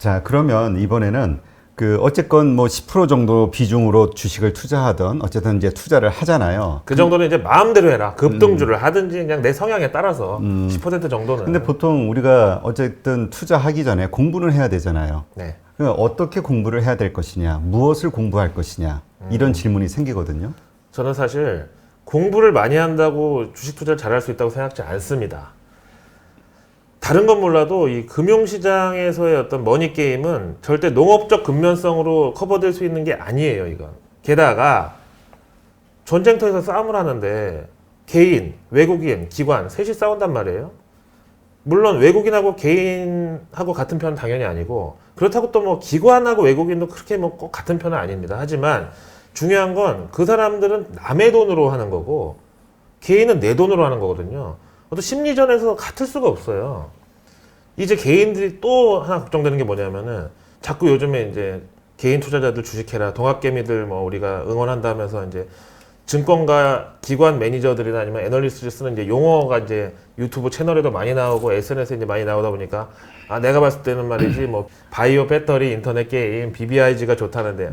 자, 그러면 이번에는 어쨌건 뭐 10% 정도 비중으로 주식을 투자하던 어쨌든 이제 투자를 하잖아요. 그 정도는 이제 마음대로 해라. 급등주를 하든지 그냥 내 성향에 따라서 10% 정도는. 근데 보통 우리가 어쨌든 투자하기 전에 공부는 해야 되잖아요. 네. 그러니까 어떻게 공부를 해야 될 것이냐, 무엇을 공부할 것이냐, 이런 질문이 생기거든요. 저는 사실 공부를 많이 한다고 주식 투자를 잘할 수 있다고 생각지 않습니다. 다른 건 몰라도 이 금융시장에서의 어떤 머니게임은 절대 농업적 근면성으로 커버될 수 있는 게 아니에요, 이건. 게다가 전쟁터에서 싸움을 하는데 개인, 외국인, 기관, 셋이 싸운단 말이에요. 물론 외국인하고 개인하고 같은 편은 당연히 아니고, 그렇다고 또 뭐 기관하고 외국인도 그렇게 뭐 꼭 같은 편은 아닙니다. 하지만 중요한 건 그 사람들은 남의 돈으로 하는 거고 개인은 내 돈으로 하는 거거든요. 어떤 심리전에서 같을 수가 없어요. 이제 개인들이 또 하나 걱정되는 게 뭐냐면은 자꾸 요즘에 이제 개인 투자자들 주식해라, 동학개미들 뭐 우리가 응원한다 하면서 이제 증권가 기관 매니저들이나 아니면 애널리스트를 쓰는 이제 용어가 이제 유튜브 채널에도 많이 나오고 SNS에 이제 많이 나오다 보니까 아, 내가 봤을 때는 말이지 뭐 바이오 배터리 인터넷 게임 BBIG가 좋다는데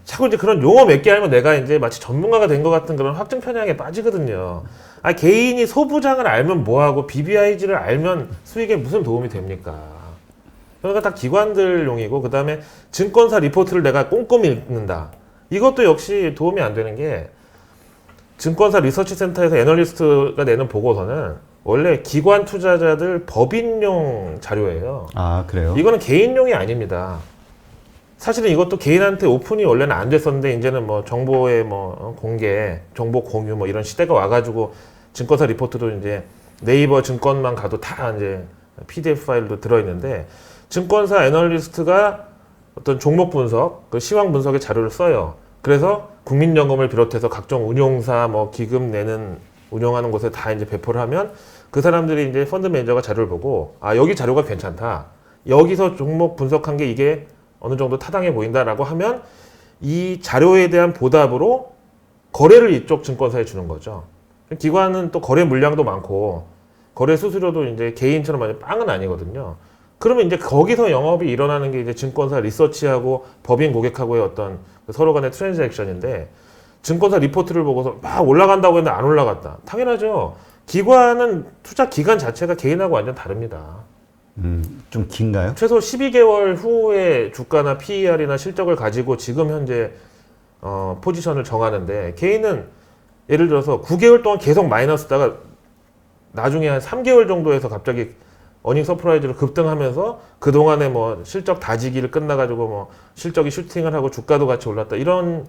자꾸 이제 그런 용어 몇 개 알면 내가 이제 마치 전문가가 된 것 같은 그런 확증 편향에 빠지거든요. 아, 개인이 소부장을 알면 뭐하고 BBIG를 알면 수익에 무슨 도움이 됩니까? 그러니까 다 기관들용이고, 그 다음에 증권사 리포트를 내가 꼼꼼히 읽는다. 이것도 역시 도움이 안 되는 게, 증권사 리서치 센터에서 애널리스트가 내는 보고서는 원래 기관 투자자들 법인용 자료예요. 아, 그래요? 이거는 개인용이 아닙니다. 사실은 이것도 개인한테 오픈이 원래는 안 됐었는데 이제는 뭐 정보의 뭐 공개, 정보 공유 뭐 이런 시대가 와가지고 증권사 리포트도 이제 네이버 증권만 가도 다 이제 PDF 파일도 들어있는데, 증권사 애널리스트가 어떤 종목 분석, 그 시황 분석의 자료를 써요. 그래서 국민연금을 비롯해서 각종 운용사, 뭐 기금 내는 운영하는 곳에 다 이제 배포를 하면 그 사람들이 이제 펀드 매니저가 자료를 보고 아, 여기 자료가 괜찮다. 여기서 종목 분석한 게 이게 어느 정도 타당해 보인다라고 하면 이 자료에 대한 보답으로 거래를 이쪽 증권사에 주는 거죠. 기관은 또 거래 물량도 많고 거래 수수료도 이제 개인처럼 많이 빵은 아니거든요. 그러면 이제 거기서 영업이 일어나는 게 이제 증권사 리서치하고 법인 고객하고의 어떤 서로 간의 트랜잭션인데, 증권사 리포트를 보고서 막 올라간다고 했는데 안 올라갔다. 당연하죠. 기관은 투자 기간 자체가 개인하고 완전 다릅니다. 좀 긴가요? 최소 12개월 후에 주가나 PER이나 실적을 가지고 지금 현재 포지션을 정하는데, 개인은 예를 들어서 9개월 동안 계속 마이너스다가 나중에 한 3개월 정도에서 갑자기 어닝 서프라이즈로 급등하면서 그동안에 뭐 실적 다지기를 끝나가지고 뭐 실적이 슈팅을 하고 주가도 같이 올랐다. 이런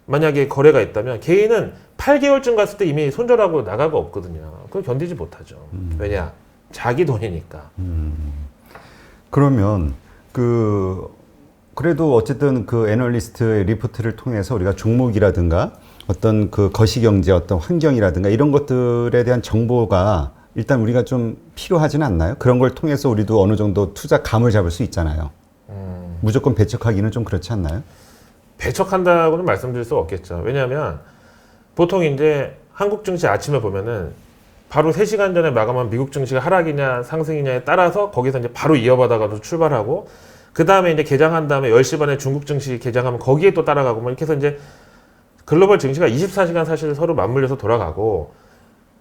만약에 거래가 있다면 개인은 8개월쯤 갔을 때 이미 손절하고 나가고 없거든요. 그걸 견디지 못하죠. 왜냐? 자기 돈이니까. 그러면 그래도 어쨌든 그 애널리스트의 리포트를 통해서 우리가 종목이라든가 어떤 그 거시경제 어떤 환경이라든가 이런 것들에 대한 정보가 일단 우리가 좀 필요하지는 않나요? 그런 걸 통해서 우리도 어느 정도 투자 감을 잡을 수 있잖아요. 무조건 배척하기는 좀 그렇지 않나요? 배척한다고는 말씀드릴 수 없겠죠. 왜냐하면 보통 이제 한국 증시 아침에 보면은 바로 3시간 전에 마감한 미국 증시가 하락이냐 상승이냐에 따라서 거기서 이제 바로 이어받아가지고 출발하고, 그 다음에 이제 개장한 다음에 10시 반에 중국 증시 개장하면 거기에 또 따라가고 뭐 이렇게 해서 이제 글로벌 증시가 24시간 사실 서로 맞물려서 돌아가고,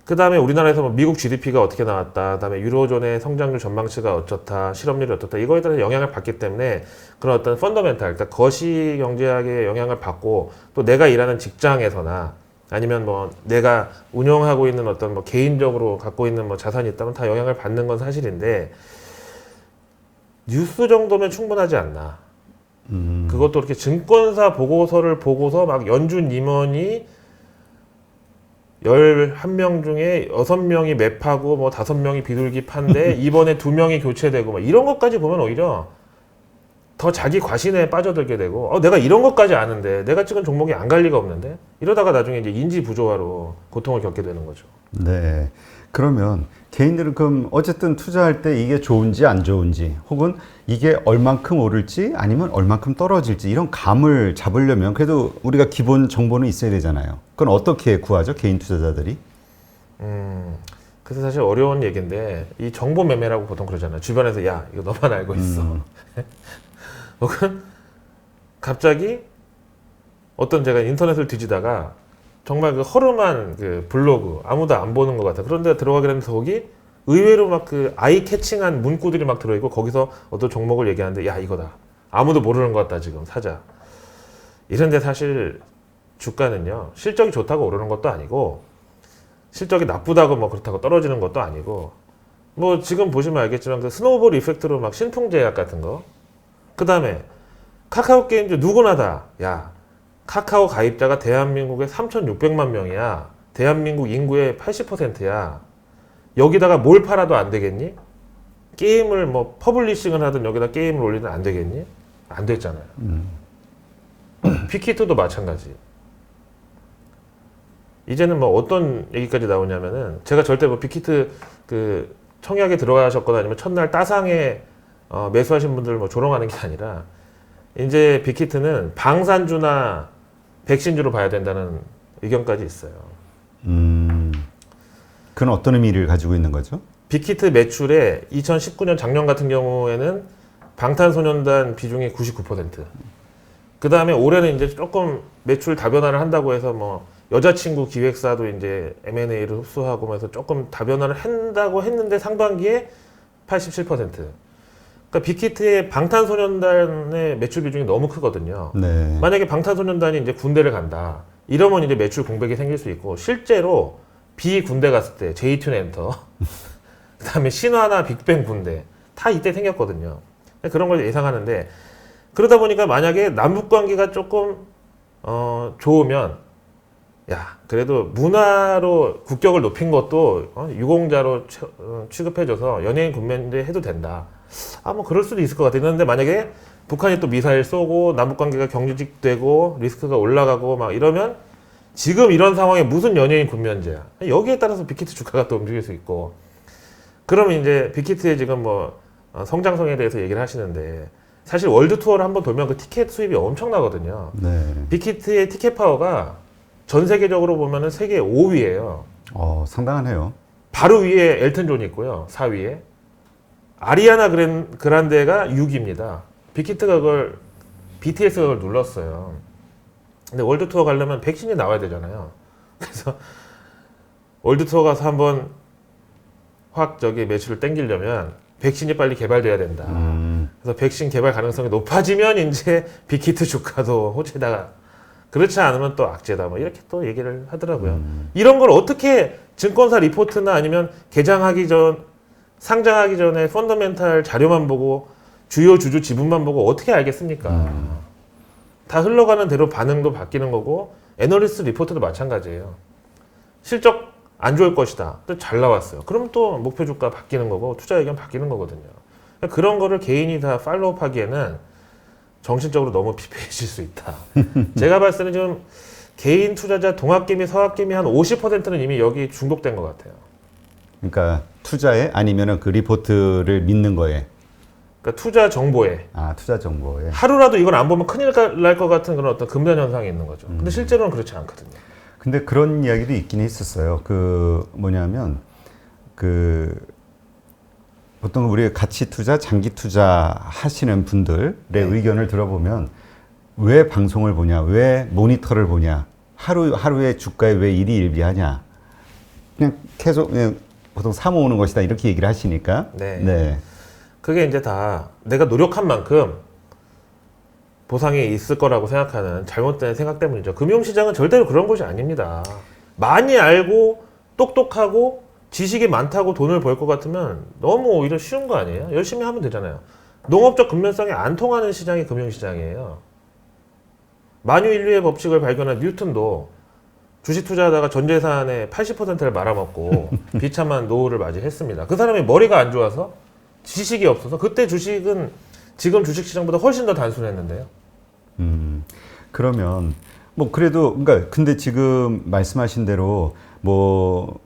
그 다음에 우리나라에서 뭐 미국 GDP가 어떻게 나왔다, 그 다음에 유로존의 성장률 전망치가 어떻다, 실업률이 어떻다, 이거에 따라서 영향을 받기 때문에 그런 어떤 펀더멘탈, 그러니까 거시 경제학의 영향을 받고, 또 내가 일하는 직장에서나 아니면 뭐 내가 운영하고 있는 어떤 뭐 개인적으로 갖고 있는 뭐 자산이 있다면 다 영향을 받는 건 사실인데, 뉴스 정도면 충분하지 않나. 그것도 이렇게 증권사 보고서를 보고서 막 연준 임원이 11명 중에 6명이 맵하고 뭐 5명이 비둘기 판데 이번에 2명이 교체되고 막 이런 것까지 보면 오히려 더 자기 과신에 빠져들게 되고, 내가 이런 것까지 아는데 내가 찍은 종목이 안 갈 리가 없는데, 이러다가 나중에 이제 인지 부조화로 고통을 겪게 되는 거죠. 네. 그러면 개인들은 그럼 어쨌든 투자할 때 이게 좋은지 안 좋은지, 혹은 이게 얼만큼 오를지 아니면 얼만큼 떨어질지 이런 감을 잡으려면 그래도 우리가 기본 정보는 있어야 되잖아요. 그건 어떻게 구하죠? 개인 투자자들이? 그래서 사실 어려운 얘기인데 이 정보 매매라고 보통 그러잖아요. 주변에서 야 이거 너만 알고 있어. 혹은 갑자기 어떤 제가 인터넷을 뒤지다가 정말 그 허름한 그 블로그 아무도 안 보는 것 같아. 그런 데 들어가게 되는데 거기 의외로 막 그 아이 캐칭한 문구들이 막 들어있고 거기서 어떤 종목을 얘기하는데 야 이거다. 아무도 모르는 것 같다 지금 사자. 이런데 사실 주가는요 실적이 좋다고 오르는 것도 아니고 실적이 나쁘다고 뭐 그렇다고 떨어지는 것도 아니고 뭐 지금 보시면 알겠지만 그 스노우볼 이펙트로 막 신풍제약 같은 거 그 다음에 카카오 게임즈 누구나 다 야 카카오 가입자가 대한민국에 3,600만 명이야 대한민국 인구의 80%야 여기다가 뭘 팔아도 안 되겠니? 게임을 뭐 퍼블리싱을 하든 여기다 게임을 올리든 안 되겠니? 안 됐잖아요. 빅히트도 마찬가지. 이제는 뭐 어떤 얘기까지 나오냐면은 제가 절대 뭐 빅히트 그 청약에 들어가셨거나 아니면 첫날 따상에 매수하신 분들 뭐 조롱하는 게 아니라 이제 빅히트는 방산주나 백신주로 봐야 된다는 의견까지 있어요. 그건 어떤 의미를 가지고 있는 거죠? 빅히트 매출에 2019년 작년 같은 경우에는 방탄소년단 비중이 99%. 그 다음에 올해는 이제 조금 매출 다변화를 한다고 해서 뭐 여자친구 기획사도 이제 M&A를 흡수하고 면서 조금 다변화를 한다고 했는데 상반기에 87%. 그러니까 빅히트의 방탄소년단의 매출 비중이 너무 크거든요. 네. 만약에 방탄소년단이 이제 군대를 간다. 이러면 이제 매출 공백이 생길 수 있고 실제로 비군대 갔을 때 제이튠 엔터 그다음에 신화나 빅뱅 군대 다 이때 생겼거든요. 그런 걸 예상하는데 그러다 보니까 만약에 남북 관계가 조금 좋으면 야 그래도 문화로 국격을 높인 것도 유공자로 취급해줘서 연예인 군면제 해도 된다. 아 뭐 그럴 수도 있을 것 같아요. 그런데 만약에 북한이 또 미사일 쏘고 남북 관계가 경직되고 리스크가 올라가고 막 이러면 지금 이런 상황에 무슨 연예인 군면제야. 여기에 따라서 빅히트 주가가 또 움직일 수 있고 그러면 이제 빅히트의 지금 뭐 성장성에 대해서 얘기를 하시는데 사실 월드 투어를 한번 돌면 그 티켓 수입이 엄청나거든요. 네. 빅히트의 티켓 파워가 전 세계적으로 보면은 세계 5위예요. 상당하네요. 바로 위에 엘튼 존이 있고요. 4위에. 아리아나 그란데가 6위입니다. 빅히트가 그걸 BTS가 그걸 눌렀어요. 근데 월드 투어 가려면 백신이 나와야 되잖아요. 그래서 월드 투어 가서 한번 확 저기 매출을 땡기려면 백신이 빨리 개발돼야 된다. 그래서 백신 개발 가능성이 높아지면 이제 빅히트 주가도 호재다. 그렇지 않으면 또 악재다. 뭐 이렇게 또 얘기를 하더라고요. 이런 걸 어떻게 증권사 리포트나 아니면 상장하기 전에 펀더멘탈 자료만 보고 주요 주주 지분만 보고 어떻게 알겠습니까? 다 흘러가는 대로 반응도 바뀌는 거고 애널리스트 리포트도 마찬가지예요. 실적 안 좋을 것이다. 또 잘 나왔어요. 그럼 또 목표 주가 바뀌는 거고 투자 의견 바뀌는 거거든요. 그런 거를 개인이 다 팔로우하기에는 정신적으로 너무 피폐해질 수 있다. 제가 봤을 때는 지금 개인 투자자 동학개미 서학개미 한 50%는 이미 여기 중독된 것 같아요. 그러니까 투자에 아니면은 그 리포트를 믿는 거에. 그러니까 투자 정보에 투자 정보에. 하루라도 이걸 안 보면 큰일 날 것 같은 그런 어떤 금전 현상이 있는 거죠. 근데 실제로는 그렇지 않거든요. 근데 그런 이야기도 있긴 했었어요. 그 뭐냐면 그 보통 우리 가치 투자, 장기 투자 하시는 분들의 의견을 들어보면 왜 방송을 보냐, 왜 모니터를 보냐, 하루에 주가에 왜 일희일비하냐, 그냥 계속 그냥 보통 사모으는 것이다 이렇게 얘기를 하시니까. 네. 그게 이제 다 내가 노력한 만큼 보상이 있을 거라고 생각하는 잘못된 생각 때문이죠. 금융시장은 절대로 그런 곳이 아닙니다. 많이 알고 똑똑하고 지식이 많다고 돈을 벌 것 같으면 너무 오히려 쉬운 거 아니에요? 열심히 하면 되잖아요. 농업적 근면성이 안 통하는 시장이 금융시장이에요. 만유인류의 법칙을 발견한 뉴턴도 주식 투자하다가 전 재산의 80%를 말아먹고 비참한 노후를 맞이했습니다. 그 사람이 머리가 안 좋아서 지식이 없어서 그때 주식은 지금 주식시장보다 훨씬 더 단순했는데요. 그러면 뭐 그래도 그러니까 근데 지금 말씀하신 대로 뭐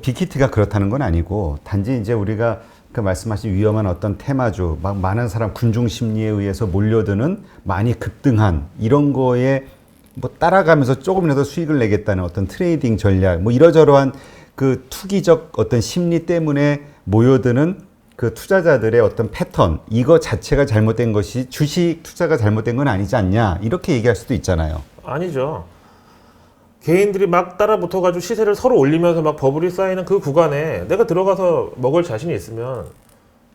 빅히트가 그렇다는 건 아니고 단지 이제 우리가 그 말씀하신 위험한 어떤 테마주 막 많은 사람 군중 심리에 의해서 몰려드는 많이 급등한 이런 거에 뭐 따라가면서 조금이라도 수익을 내겠다는 어떤 트레이딩 전략 뭐 이러저러한 그 투기적 어떤 심리 때문에 모여드는 그 투자자들의 어떤 패턴, 이거 자체가 잘못된 것이 주식 투자가 잘못된 건 아니지 않냐, 이렇게 얘기할 수도 있잖아요. 아니죠. 개인들이 막 따라 붙어가지고 시세를 서로 올리면서 막 버블이 쌓이는 그 구간에 내가 들어가서 먹을 자신이 있으면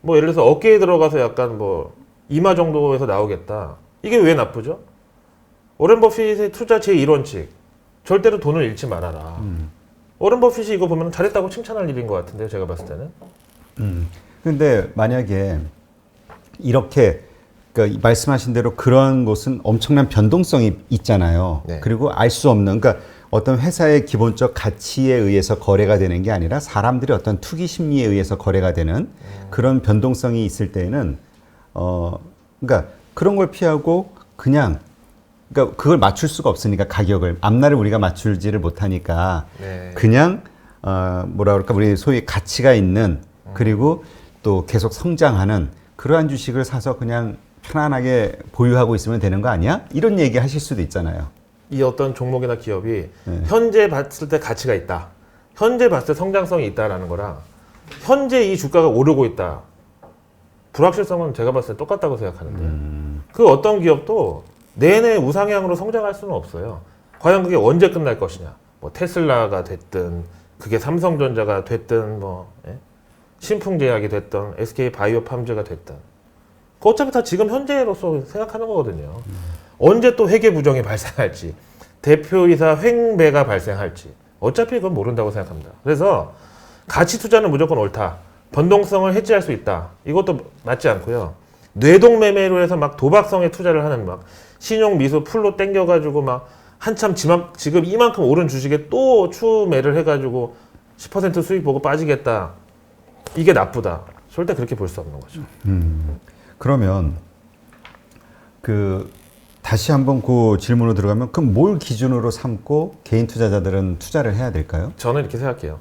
뭐 예를 들어서 어깨에 들어가서 약간 뭐 이마 정도에서 나오겠다. 이게 왜 나쁘죠? 워렌 버핏의 투자 제1원칙. 절대로 돈을 잃지 말아라. 워렌 버핏이 이거 보면 잘했다고 칭찬할 일인 것 같은데요. 제가 봤을 때는. 근데 만약에 이렇게 그러니까 말씀하신 대로 그런 곳은 엄청난 변동성이 있잖아요. 네. 그리고 알 수 없는, 그러니까 어떤 회사의 기본적 가치에 의해서 거래가 되는 게 아니라 사람들의 어떤 투기 심리에 의해서 거래가 되는 그런 변동성이 있을 때에는 그러니까 그런 걸 피하고 그냥 그러니까 그걸 맞출 수가 없으니까 가격을 앞날을 우리가 맞출지를 못하니까 네. 그냥 뭐라 그럴까 우리 소위 가치가 있는 그리고 또 계속 성장하는 그러한 주식을 사서 그냥 편안하게 보유하고 있으면 되는 거 아니야? 이런 얘기 하실 수도 있잖아요. 이 어떤 종목이나 기업이 현재 봤을 때 가치가 있다. 현재 봤을 때 성장성이 있다라는 거랑 현재 이 주가가 오르고 있다. 불확실성은 제가 봤을 때 똑같다고 생각하는데 그 어떤 기업도 내내 우상향으로 성장할 수는 없어요. 과연 그게 언제 끝날 것이냐. 뭐 테슬라가 됐든 그게 삼성전자가 됐든 뭐 신풍제약이 됐든 SK바이오팜즈가 됐든 그 어차피 다 지금 현재로서 생각하는 거거든요. 언제 또 회계 부정이 발생할지 대표이사 횡배가 발생할지 어차피 그건 모른다고 생각합니다. 그래서 가치 투자는 무조건 옳다. 변동성을 해지할 수 있다. 이것도 맞지 않고요. 뇌동매매로 해서 막 도박성의 투자를 하는 막 신용 미수 풀로 땡겨가지고 막 한참 지금 이만큼 오른 주식에 또 추매를 해가지고 10% 수익 보고 빠지겠다. 이게 나쁘다. 절대 그렇게 볼 수 없는 거죠. 그러면 그 다시 한번 그 질문으로 들어가면 그럼 뭘 기준으로 삼고 개인 투자자들은 투자를 해야 될까요? 저는 이렇게 생각해요.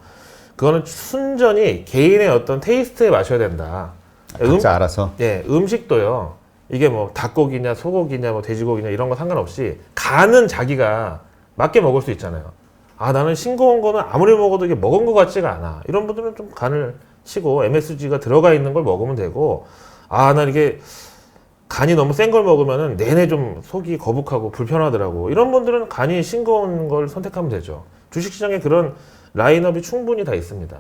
그거는 순전히 개인의 어떤 테이스트에 마셔야 된다. 각자 알아서. 예, 음식도요. 이게 뭐 닭고기냐 소고기냐 뭐 돼지고기냐 이런 거 상관없이 간은 자기가 맞게 먹을 수 있잖아요. 아 나는 싱거운 거는 아무리 먹어도 이게 먹은 것 같지가 않아. 이런 분들은 좀 간을 치고 MSG가 들어가 있는 걸 먹으면 되고 아 난 이게 간이 너무 센 걸 먹으면은 내내 좀 속이 거북하고 불편하더라고. 이런 분들은 간이 싱거운 걸 선택하면 되죠. 주식시장에 그런 라인업이 충분히 다 있습니다.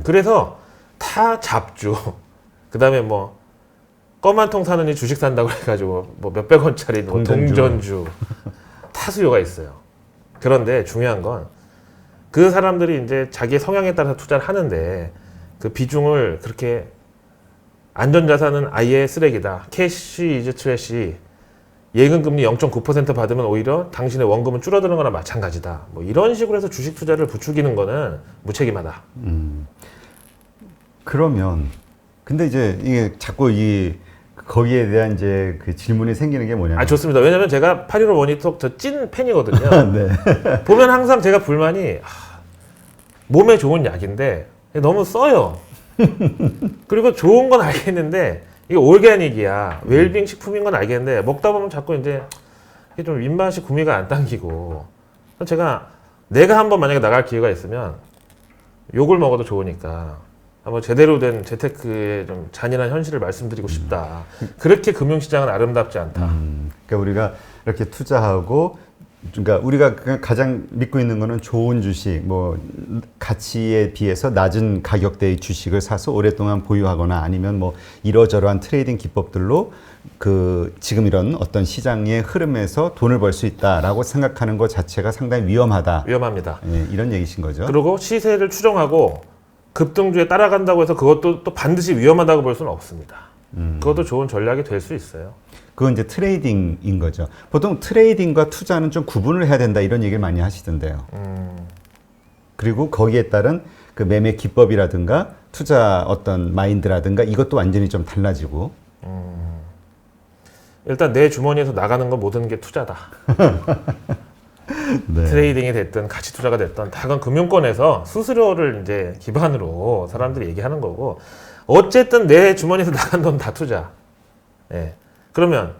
그래서 다 잡주. 그 다음에 뭐 껌 한 통 사느니 주식 산다고 해가지고 뭐 몇백 원짜리 뭐 동전주 타수요가 있어요. 그런데 중요한 건 그 사람들이 이제 자기의 성향에 따라서 투자를 하는데 그 비중을 그렇게 안전자산은 아예 쓰레기다. 캐시 이즈 트래시. 예금금리 0.9% 받으면 오히려 당신의 원금은 줄어드는 거나 마찬가지다. 뭐 이런 식으로 해서 주식 투자를 부추기는 거는 무책임하다. 그러면 근데 이제 이게 자꾸 이 거기에 대한 이제 그 질문이 생기는 게 뭐냐면 아 좋습니다. 왜냐면 제가 815 모니터 저 찐 팬이거든요. 네. 보면 항상 제가 불만이 몸에 좋은 약인데 너무 써요. 그리고 좋은 건 알겠는데 이게 올게닉이야 웰빙 식품인 건 알겠는데 먹다 보면 자꾸 이제 이게 좀 입맛이 구미가 안 당기고 제가 내가 한번 만약에 나갈 기회가 있으면 욕을 먹어도 좋으니까 한번 제대로 된 재테크의 좀 잔인한 현실을 말씀드리고 싶다. 그렇게 금융시장은 아름답지 않다. 그러니까 우리가 이렇게 투자하고 그러니까 우리가 그냥 가장 믿고 있는 거는 좋은 주식, 뭐 가치에 비해서 낮은 가격대의 주식을 사서 오랫동안 보유하거나 아니면 뭐 이러저러한 트레이딩 기법들로 그 지금 이런 어떤 시장의 흐름에서 돈을 벌 수 있다라고 생각하는 것 자체가 상당히 위험하다. 위험합니다. 예, 이런 얘기신 거죠. 그리고 시세를 추정하고 급등주에 따라간다고 해서 그것도 또 반드시 위험하다고 볼 수는 없습니다. 그것도 좋은 전략이 될 수 있어요. 그건 이제 트레이딩인 거죠. 보통 트레이딩과 투자는 좀 구분을 해야 된다 이런 얘기를 많이 하시던데요. 그리고 거기에 따른 그 매매 기법이라든가 투자 어떤 마인드라든가 이것도 완전히 좀 달라지고. 일단 내 주머니에서 나가는 건 모든 게 투자다. 네. 트레이딩이 됐든 가치 투자가 됐든 다 그건 금융권에서 수수료를 이제 기반으로 사람들이 얘기하는 거고 어쨌든 내 주머니에서 나간 돈 다 투자. 예. 그러면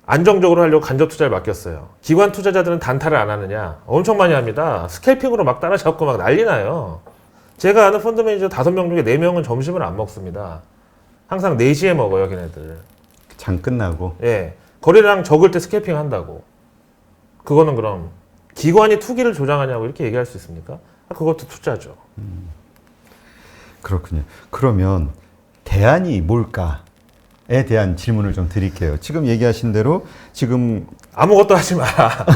안정적으로 하려고 간접 투자를 맡겼어요. 기관 투자자들은 단타를 안 하느냐? 엄청 많이 합니다. 스캘핑으로 막 따라잡고 막 난리 나요. 제가 아는 펀드 매니저 5명 중에 4명은 점심을 안 먹습니다. 항상 4시에 먹어요, 걔네들. 장 끝나고. 예. 거래량 적을 때 스캘핑 한다고. 그거는 그럼 기관이 투기를 조장하냐고 이렇게 얘기할 수 있습니까? 그것도 투자죠. 그렇군요. 그러면 대안이 뭘까에 대한 질문을 좀 드릴게요. 지금 얘기하신 대로 지금 아무것도 하지 마.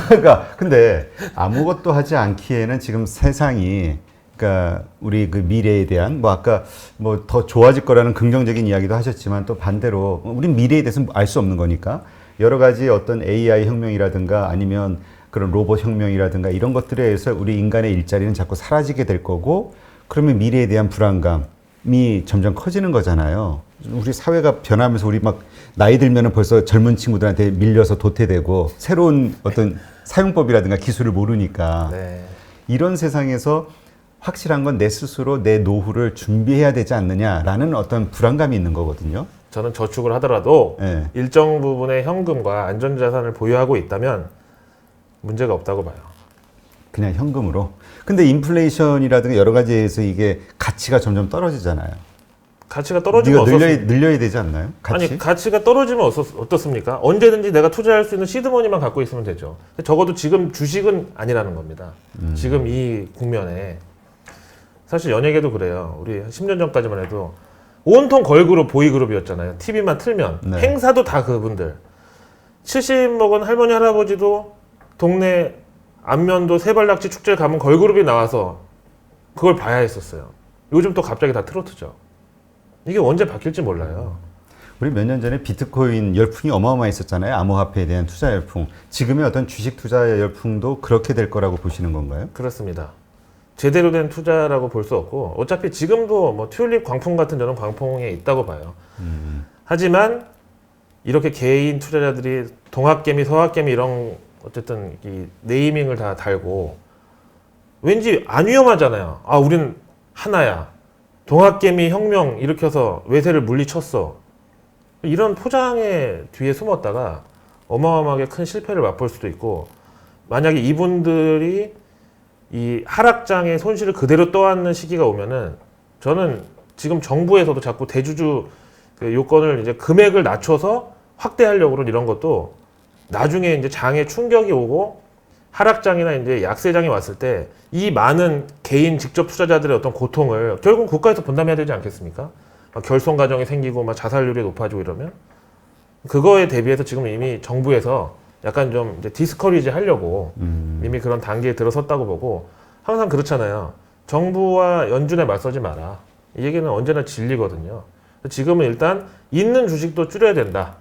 그러니까 근데 아무것도 하지 않기에는 지금 세상이 그러니까 우리 그 미래에 대한 뭐 아까 뭐 더 좋아질 거라는 긍정적인 이야기도 하셨지만 또 반대로 우린 미래에 대해서는 알 수 없는 거니까 여러 가지 어떤 AI 혁명이라든가 아니면 그런 로봇 혁명이라든가 이런 것들에 의해서 우리 인간의 일자리는 자꾸 사라지게 될 거고 그러면 미래에 대한 불안감이 점점 커지는 거잖아요. 우리 사회가 변하면서 우리 막 나이 들면은 벌써 젊은 친구들한테 밀려서 도태되고 새로운 어떤 사용법이라든가 기술을 모르니까 네. 이런 세상에서 확실한 건 내 스스로 내 노후를 준비해야 되지 않느냐라는 어떤 불안감이 있는 거거든요. 저는 저축을 하더라도 네. 일정 부분의 현금과 안전자산을 보유하고 있다면 문제가 없다고 봐요. 그냥 현금으로. 근데 인플레이션이라든가 여러 가지에서 이게 가치가 점점 떨어지잖아요. 가치가 떨어지면 우리가 늘려야 되지 않나요? 가치? 아니 가치가 떨어지면 어떻습니까? 언제든지 내가 투자할 수 있는 시드머니만 갖고 있으면 되죠. 적어도 지금 주식은 아니라는 겁니다. 지금 이 국면에 사실 연예계도 그래요. 우리 10년 전까지만 해도 온통 걸그룹, 보이그룹이었잖아요. TV만 틀면 네. 행사도 다 그분들. 70 먹은 할머니 할아버지도 동네 안면도 세발낙지 축제에 가면 걸그룹이 나와서 그걸 봐야 했었어요. 요즘 또 갑자기 다 트로트죠. 이게 언제 바뀔지 몰라요. 우리 몇 년 전에 비트코인 열풍이 어마어마했었잖아요. 암호화폐에 대한 투자 열풍. 지금의 어떤 주식 투자 열풍도 그렇게 될 거라고 보시는 건가요? 그렇습니다. 제대로 된 투자라고 볼 수 없고 어차피 지금도 뭐 튤립 광풍 같은 저는 광풍에 있다고 봐요. 하지만 이렇게 개인 투자자들이 동학개미, 서학개미 이런 어쨌든 이 네이밍을 다 달고 왠지 안 위험하잖아요. 아, 우린 하나야. 동학개미 혁명 일으켜서 외세를 물리쳤어. 이런 포장의 뒤에 숨었다가 어마어마하게 큰 실패를 맛볼 수도 있고 만약에 이분들이 이 하락장의 손실을 그대로 떠안는 시기가 오면은 저는 지금 정부에서도 자꾸 대주주 그 요건을 이제 금액을 낮춰서 확대하려고 그런 이런 것도 나중에 이제 장에 충격이 오고 하락장이나 이제 약세장이 왔을 때 이 많은 개인 직접 투자자들의 어떤 고통을 결국은 국가에서 분담해야 되지 않겠습니까? 막 결손 가정이 생기고 막 자살률이 높아지고 이러면 그거에 대비해서 지금 이미 정부에서 약간 좀 이제 디스커리지 하려고 이미 그런 단계에 들어섰다고 보고 항상 그렇잖아요. 정부와 연준에 맞서지 마라. 이 얘기는 언제나 진리거든요. 지금은 일단 있는 주식도 줄여야 된다.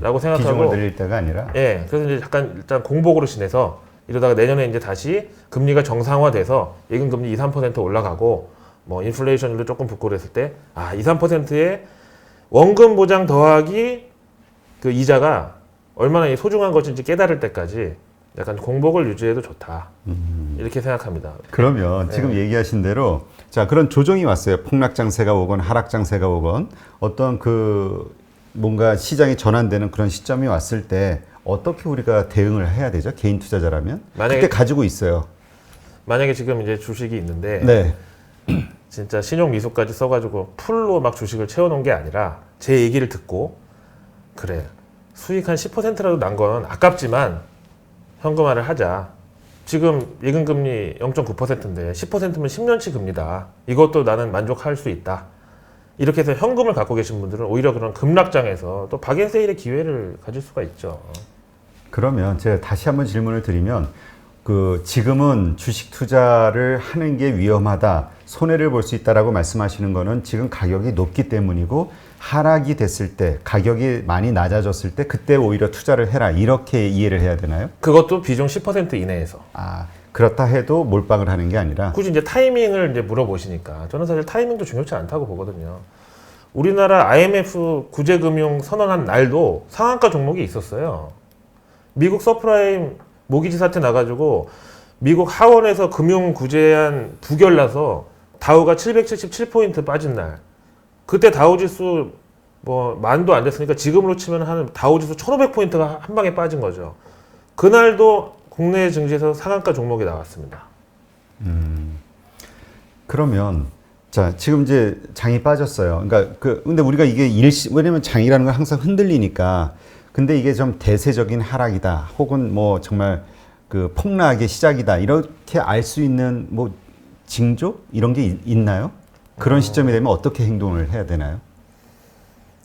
라고 생각하고 비중을 늘릴 때가 아니라 예, 그래서 이제 약간 일단 공복으로 지내서 이러다가 내년에 이제 다시 금리가 정상화돼서 예금 금리 2, 3% 올라가고 뭐 인플레이션율도 조금 붙고 그랬을 때 2, 3%의 원금 보장 더하기 그 이자가 얼마나 소중한 것인지 깨달을 때까지 약간 공복을 유지해도 좋다. 이렇게 생각합니다. 그러면 지금 얘기하신 대로 자 그런 조정이 왔어요. 폭락장세가 오건 하락장세가 오건 어떤 그 뭔가 시장이 전환되는 그런 시점이 왔을 때 어떻게 우리가 대응을 해야 되죠? 개인 투자자라면 그때 가지고 있어요. 만약에 지금 이제 주식이 있는데 네. 진짜 신용 미수까지 써가지고 풀로 막 주식을 채워놓은 게 아니라 제 얘기를 듣고 그래 수익 한 10%라도 난 건 아깝지만 현금화를 하자. 지금 예금금리 0.9%인데 10%면 10년치 금리다. 이것도 나는 만족할 수 있다. 이렇게 해서 현금을 갖고 계신 분들은 오히려 그런 급락장에서 또 박앤세일의 기회를 가질 수가 있죠. 그러면 제가 다시 한번 질문을 드리면 그 지금은 주식 투자를 하는 게 위험하다, 손해를 볼 수 있다라고 말씀하시는 거는 지금 가격이 높기 때문이고 하락이 됐을 때 가격이 많이 낮아졌을 때 그때 오히려 투자를 해라 이렇게 이해를 해야 되나요? 그것도 비중 10% 이내에서. 그렇다 해도 몰빵을 하는 게 아니라 굳이 이제 타이밍을 이제 물어보시니까 저는 사실 타이밍도 중요치 않다고 보거든요. 우리나라 IMF 구제금융 선언한 날도 상한가 종목이 있었어요. 미국 서프라임 모기지 사태 나가지고 미국 하원에서 금융 구제안 부결나서 다우가 777포인트 빠진 날. 그때 다우지수 뭐 만도 안 됐으니까 지금으로 치면 한 다우지수 1,500포인트가 한 방에 빠진 거죠. 그날도 국내 증시에서 상한가 종목이 나왔습니다. 그러면 자 지금 이제 장이 빠졌어요. 그러니까 근데 우리가 이게 왜냐면 장이라는 건 항상 흔들리니까. 근데 이게 좀 대세적인 하락이다, 혹은 뭐 정말 그 폭락의 시작이다, 이렇게 알 수 있는 뭐 징조 이런 게 있나요? 그런 시점이 되면 어떻게 행동을 해야 되나요?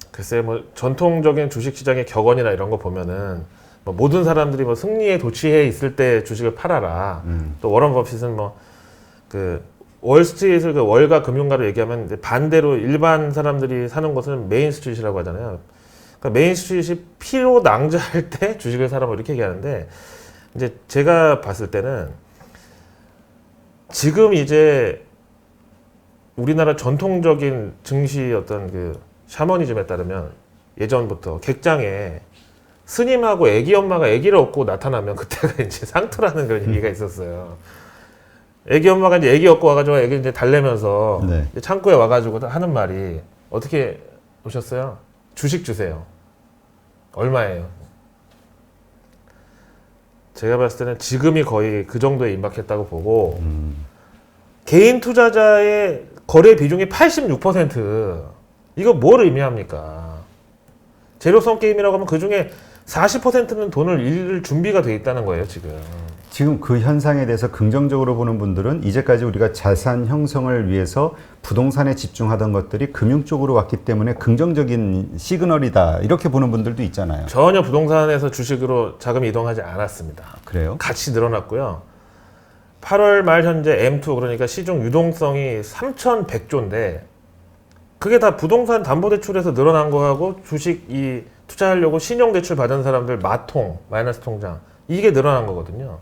글쎄 뭐 전통적인 주식시장의 격언이나 이런 거 보면은 뭐 모든 사람들이 뭐 승리에 도취해 있을 때 주식을 팔아라. 또 워런 버핏은 뭐 그 월스트리트를 그 월가 금융가로 얘기하면 이제 반대로 일반 사람들이 사는 것은 메인스트리트라고 하잖아요. 그러니까 메인스트리트이 피로 낭자할 때 주식을 사라 뭐 이렇게 얘기하는데, 이제 제가 봤을 때는 지금 이제 우리나라 전통적인 증시 어떤 그 샤머니즘에 따르면 예전부터 객장에 스님하고 애기 엄마가 애기를 얻고 나타나면 그때가 이제 상투라는 그런 얘기가 있었어요. 애기 엄마가 이제 애기 얻고 와가지고 애기 이제 달래면서 네. 이제 창고에 와가지고 하는 말이 어떻게 오셨어요? 주식 주세요. 얼마예요? 제가 봤을 때는 지금이 거의 그 정도에 임박했다고 보고, 개인 투자자의 거래 비중이 86%. 이거 뭘 의미합니까? 제로섬 게임이라고 하면 그 중에 40%는 돈을 잃을 준비가 돼 있다는 거예요, 지금. 지금 그 현상에 대해서 긍정적으로 보는 분들은 이제까지 우리가 자산 형성을 위해서 부동산에 집중하던 것들이 금융 쪽으로 왔기 때문에 긍정적인 시그널이다, 이렇게 보는 분들도 있잖아요. 전혀 부동산에서 주식으로 자금이 이동하지 않았습니다. 그래요? 같이 늘어났고요. 8월 말 현재 M2, 그러니까 시중 유동성이 3,100조인데 그게 다 부동산 담보대출에서 늘어난 거하고 주식 이 투자하려고 신용대출 받은 사람들 마통, 마이너스 통장, 이게 늘어난 거거든요.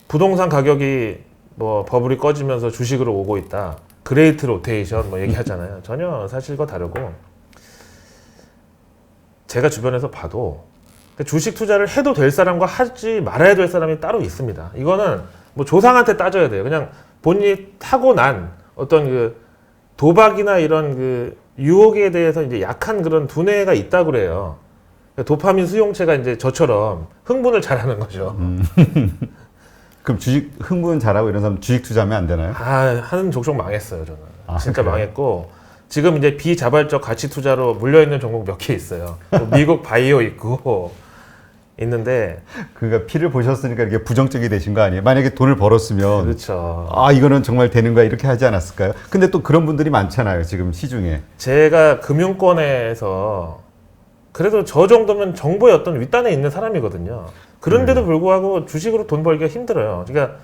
부동산 가격이 뭐 버블이 꺼지면서 주식으로 오고 있다, 그레이트 로테이션 뭐 얘기하잖아요. 전혀 사실과 다르고, 제가 주변에서 봐도 주식 투자를 해도 될 사람과 하지 말아야 될 사람이 따로 있습니다. 이거는 뭐 조상한테 따져야 돼요. 그냥 본인이 타고난 어떤 그 도박이나 이런 그 유혹에 대해서 이제 약한 그런 두뇌가 있다 그래요. 도파민 수용체가 이제 저처럼 흥분을 잘하는 거죠. 그럼 주식 흥분 잘하고 이런 사람 주식 투자하면 안 되나요? 하는 족족 망했어요, 저는. 진짜 그래요? 망했고, 지금 이제 비자발적 가치 투자로 물려있는 종목 몇 개 있어요. 뭐 미국 바이오 있고, 있는데. 그러니까 피를 보셨으니까 이렇게 부정적이 되신 거 아니에요? 만약에 돈을 벌었으면 그렇죠. 이거는 정말 되는 거야, 이렇게 하지 않았을까요? 근데 또 그런 분들이 많잖아요, 지금 시중에. 제가 금융권에서 그래도 저 정도면 정부의 어떤 윗단에 있는 사람이거든요. 그런데도 불구하고 주식으로 돈 벌기가 힘들어요. 그러니까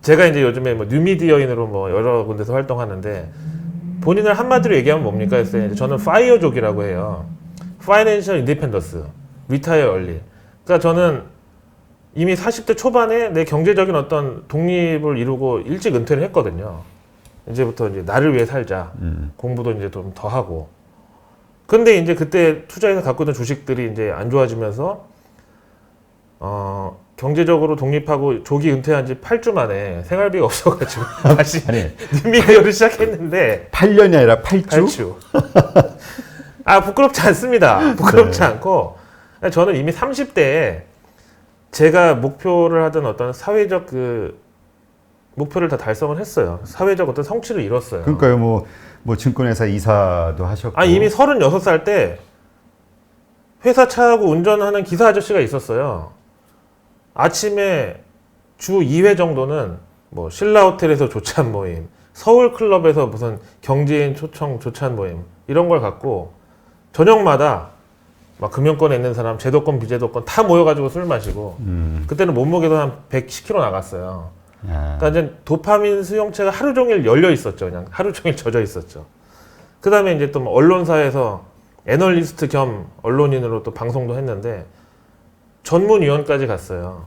제가 이제 요즘에 뭐 뉴미디어인으로 뭐 여러 군데서 활동하는데, 본인을 한마디로 얘기하면 뭡니까 했어요. 저는 파이어족이라고 해요. 파이낸셜 인디펜던스, 리타이어 얼리. 그러니까 저는 이미 40대 초반에 내 경제적인 어떤 독립을 이루고 일찍 은퇴를 했거든요. 이제부터 이제 나를 위해 살자. 공부도 이제 좀 더 하고. 근데 이제 그때 투자해서 갖고 있던 주식들이 이제 안 좋아지면서 경제적으로 독립하고 조기 은퇴한 지 8주 만에 생활비가 없어가지고 다시 뉴미디어를 시작했는데 8년이 아니라 8주? 8주. 부끄럽지 않습니다. 부끄럽지 네. 않고, 저는 이미 30대에 제가 목표를 하던 어떤 사회적 그 목표를 다 달성을 했어요. 사회적 어떤 성취를 이뤘어요. 그러니까요, 뭐 증권회사 이사도 하셨고. 이미 36살 때 회사 차하고 운전하는 기사 아저씨가 있었어요. 아침에 주 2회 정도는 뭐 신라 호텔에서 조찬 모임, 서울 클럽에서 무슨 경제인 초청 조찬 모임, 이런 걸 갖고 저녁마다 막 금융권에 있는 사람, 제도권, 비제도권 다 모여가지고 술 마시고, 그때는 몸무게도 한 110kg 나갔어요. 그러니까 이제 도파민 수용체가 하루 종일 열려 있었죠. 그냥 하루 종일 젖어 있었죠. 그 다음에 이제 또 언론사에서 애널리스트 겸 언론인으로 또 방송도 했는데 전문위원까지 갔어요.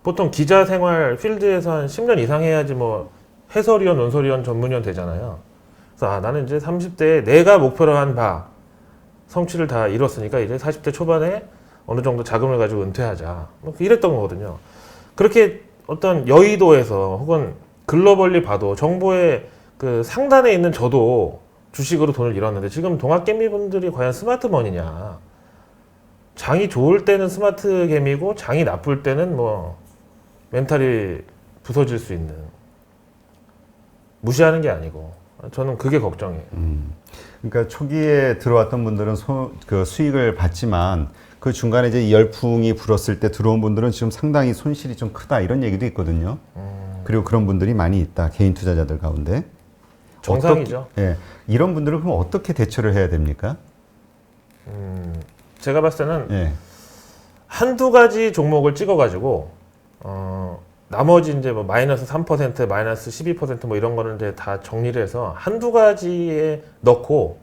보통 기자 생활 필드에서 한 10년 이상 해야지 뭐 해설위원, 논설위원, 전문위원 되잖아요. 그래서 나는 이제 30대에 내가 목표로 한 바 성취를 다 이뤘으니까 이제 40대 초반에 어느 정도 자금을 가지고 은퇴하자, 뭐 이랬던 거거든요. 그렇게 어떤 여의도에서 혹은 글로벌리 봐도 정보의 그 상단에 있는 저도 주식으로 돈을 잃었는데 지금 동학개미 분들이 과연 스마트머니냐? 장이 좋을 때는 스마트개미고 장이 나쁠 때는 뭐 멘탈이 부서질 수 있는, 무시하는 게 아니고 저는 그게 걱정이에요. 그러니까 초기에 들어왔던 분들은 그 수익을 받지만 그 중간에 이제 열풍이 불었을 때 들어온 분들은 지금 상당히 손실이 좀 크다 이런 얘기도 있거든요. 그리고 그런 분들이 많이 있다. 개인 투자자들 가운데. 정상이죠. 예, 이런 분들은 그럼 어떻게 대처를 해야 됩니까? 제가 봤을 때는 예. 한두 가지 종목을 찍어가지고 나머지 이제 뭐 마이너스 3%, 마이너스 12%뭐 이런 거는 이제 다 정리를 해서 한두 가지에 넣고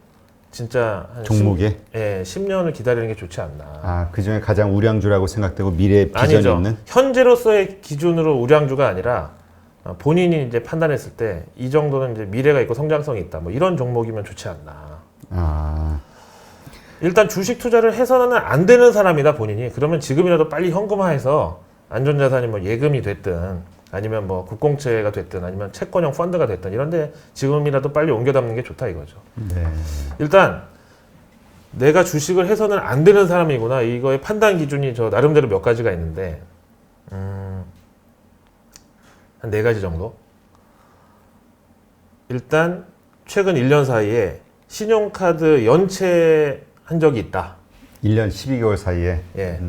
진짜 한 종목에? 10년을 기다리는 게 좋지 않나. 아, 그 중에 가장 우량주라고 생각되고 미래 비전이 아니죠. 있는? 현재로서의 기준으로 우량주가 아니라 본인이 이제 판단했을 때 이 정도는 이제 미래가 있고 성장성이 있다. 뭐 이런 종목이면 좋지 않나. 아, 일단 주식 투자를 해서는 안 되는 사람이다 본인이. 그러면 지금이라도 빨리 현금화해서 안전자산이 뭐 예금이 됐든 아니면 뭐 국공채가 됐든 아니면 채권형 펀드가 됐든 이런데 지금이라도 빨리 옮겨 담는 게 좋다 이거죠. 네. 일단 내가 주식을 해서는 안 되는 사람이구나 이거의 판단 기준이 저 나름대로 몇 가지가 있는데 한 4가지 정도. 일단 최근 1년 사이에 신용카드 연체한 적이 있다. 1년 12개월 사이에. 예.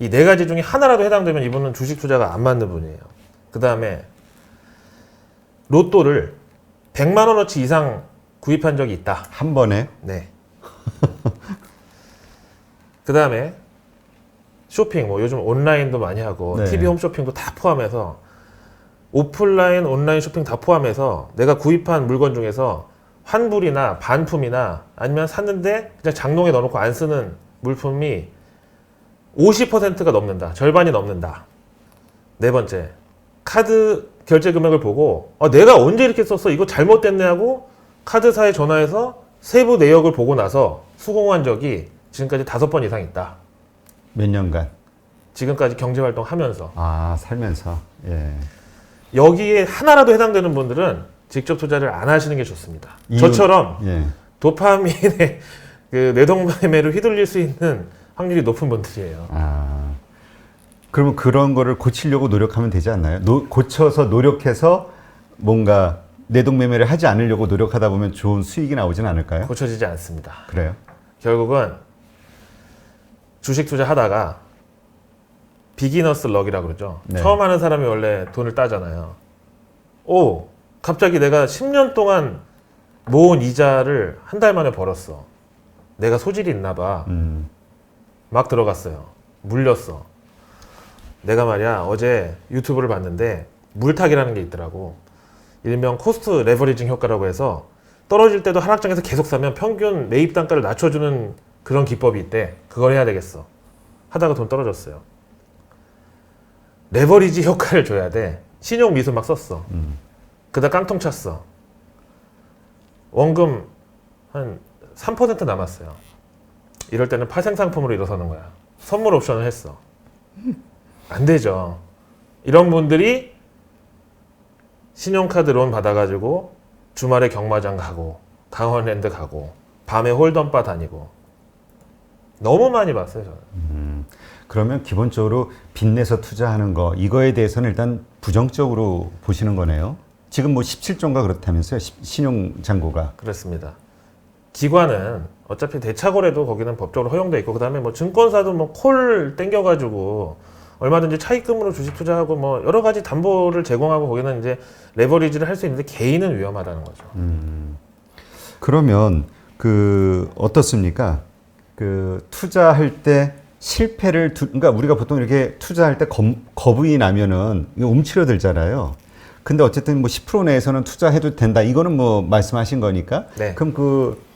이 4가지 중에 하나라도 해당되면 이분은 주식 투자가 안 맞는 분이에요. 그 다음에 로또를 100만 원어치 이상 구입한 적이 있다. 한 번에? 네. 그 다음에 쇼핑, 뭐 요즘 온라인도 많이 하고 네. TV 홈쇼핑도 다 포함해서 오프라인, 온라인 쇼핑 다 포함해서 내가 구입한 물건 중에서 환불이나 반품이나 아니면 샀는데 그냥 장롱에 넣어놓고 안 쓰는 물품이 50%가 넘는다. 절반이 넘는다. 4번째, 카드 결제 금액을 보고 내가 언제 이렇게 썼어? 이거 잘못됐네 하고 카드사에 전화해서 세부 내역을 보고 나서 수긍한 적이 지금까지 5번 이상 있다. 몇 년간? 지금까지 경제활동 하면서. 아, 살면서. 예. 여기에 하나라도 해당되는 분들은 직접 투자를 안 하시는 게 좋습니다. 저처럼 예. 도파민의 그 뇌동매매로 휘둘릴 수 있는 확률이 높은 분들이에요. 아, 그러면 그런 거를 고치려고 노력하면 되지 않나요? 고쳐서 노력해서 뭔가 내동매매를 하지 않으려고 노력하다 보면 좋은 수익이 나오진 않을까요? 고쳐지지 않습니다. 그래요? 결국은 주식 투자 하다가 비기너스 럭이라고 그러죠. 네. 처음 하는 사람이 원래 돈을 따잖아요. 오, 갑자기 내가 10년 동안 모은 이자를 한 달 만에 벌었어. 내가 소질이 있나 봐. 막 들어갔어요. 물렸어. 내가 말이야 어제 유튜브를 봤는데 물타기라는 게 있더라고. 일명 코스트 레버리징 효과라고 해서 떨어질 때도 하락장에서 계속 사면 평균 매입 단가를 낮춰주는 그런 기법이 있대. 그걸 해야 되겠어. 하다가 돈 떨어졌어요. 레버리지 효과를 줘야 돼. 신용 미수 막 썼어. 그다 깡통 찼어. 원금 한 3% 남았어요. 이럴 때는 파생 상품으로 일어서는 거야. 선물 옵션을 했어. 안 되죠. 이런 분들이 신용카드 론 받아가지고 주말에 경마장 가고 강원랜드 가고 밤에 홀덤바 다니고 너무 많이 봤어요 저는. 그러면 기본적으로 빚내서 투자하는 거 이거에 대해서는 일단 부정적으로 보시는 거네요. 지금 뭐 17조인가 그렇다면서요. 신용잔고가. 그렇습니다. 기관은 어차피 대차거래도 거기는 법적으로 허용돼 있고 그다음에 뭐 증권사도 뭐 콜 땡겨가지고 얼마든지 차입금으로 주식 투자하고 뭐 여러 가지 담보를 제공하고 거기는 이제 레버리지를 할 수 있는데 개인은 위험하다는 거죠. 그러면 그 어떻습니까? 그 투자할 때 실패를 그러니까 우리가 보통 이렇게 투자할 때 겁이 나면은 이거 움츠러들잖아요. 근데 어쨌든 뭐 10% 내에서는 투자해도 된다. 이거는 뭐 말씀하신 거니까. 네. 그럼 그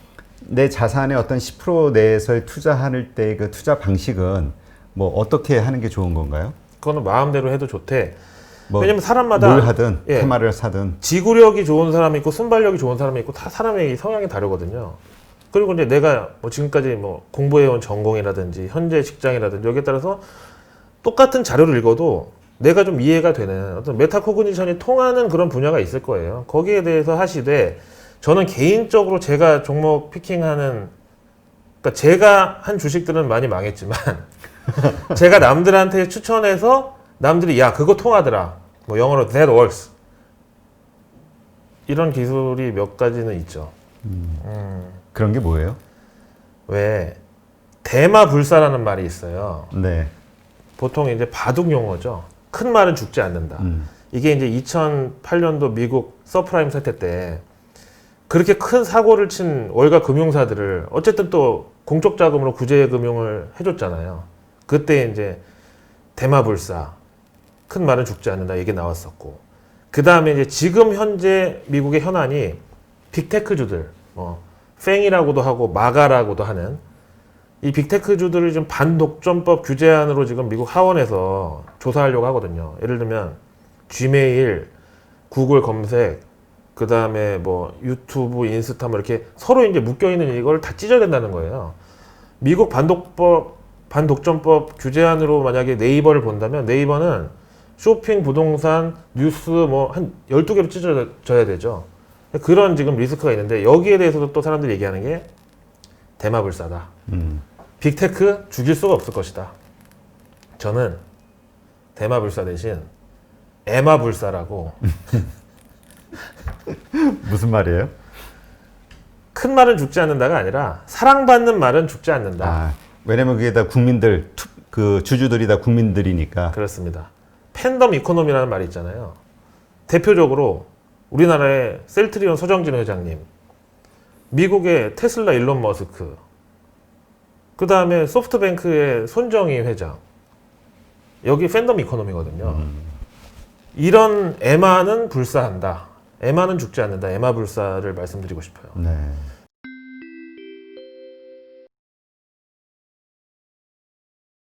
내 자산의 어떤 10% 내에서의 투자할 때 그 투자 방식은 뭐 어떻게 하는 게 좋은 건가요? 그거는 마음대로 해도 좋대. 뭐 왜냐면 사람마다 뭘 하든 예. 테마를 사든. 지구력이 좋은 사람이 있고 순발력이 좋은 사람이 있고 다 사람의 성향이 다르거든요. 그리고 이제 내가 뭐 지금까지 뭐 공부해온 전공이라든지 현재 직장이라든지 여기에 따라서 똑같은 자료를 읽어도 내가 좀 이해가 되는 어떤 메타코그니션이 통하는 그런 분야가 있을 거예요. 거기에 대해서 하시되 저는 개인적으로 제가 종목 피킹하는, 그러니까 제가 한 주식들은 많이 망했지만 제가 남들한테 추천해서 남들이 야 그거 통하더라, 뭐 영어로 that works, 이런 기술이 몇 가지는 있죠. 그런 게 뭐예요? 왜 대마불사라는 말이 있어요. 네. 보통 이제 바둑 용어죠. 큰 말은 죽지 않는다. 이게 이제 2008년도 미국 서프라임 사태 때 그렇게 큰 사고를 친 월가 금융사들을 어쨌든 또 공적 자금으로 구제 금융을 해줬잖아요. 그때 이제 대마불사, 큰 말은 죽지 않는다, 이게 나왔었고, 그 다음에 이제 지금 현재 미국의 현안이 빅테크주들, 뭐 팽이라고도 하고 마가라고도 하는 이 빅테크주들을 좀 반독점법 규제안으로 지금 미국 하원에서 조사하려고 하거든요. 예를 들면 지메일, 구글 검색, 그 다음에 뭐 유튜브, 인스타 뭐 이렇게 서로 이제 묶여 있는 이걸 다 찢어야 된다는 거예요. 미국 반독점법 규제안으로 만약에 네이버를 본다면 네이버는 쇼핑, 부동산, 뉴스 뭐 한 12개로 찢어져야 되죠. 그런 지금 리스크가 있는데 여기에 대해서도 또 사람들이 얘기하는 게 대마불사다. 빅테크 죽일 수가 없을 것이다. 저는 대마불사 대신 에마불사라고 무슨 말이에요? 큰 말은 죽지 않는다가 아니라 사랑받는 말은 죽지 않는다. 아, 왜냐면 그게 다 국민들, 그 주주들이 다 국민들이니까. 그렇습니다. 팬덤 이코노미라는 말이 있잖아요. 대표적으로 우리나라의 셀트리온 서정진 회장님, 미국의 테슬라 일론 머스크, 그 다음에 소프트뱅크의 손정희 회장, 여기 팬덤 이코노미거든요. 이런 에마는 불사한다, 에마는 죽지 않는다, 에마 불사를 말씀드리고 싶어요. 네.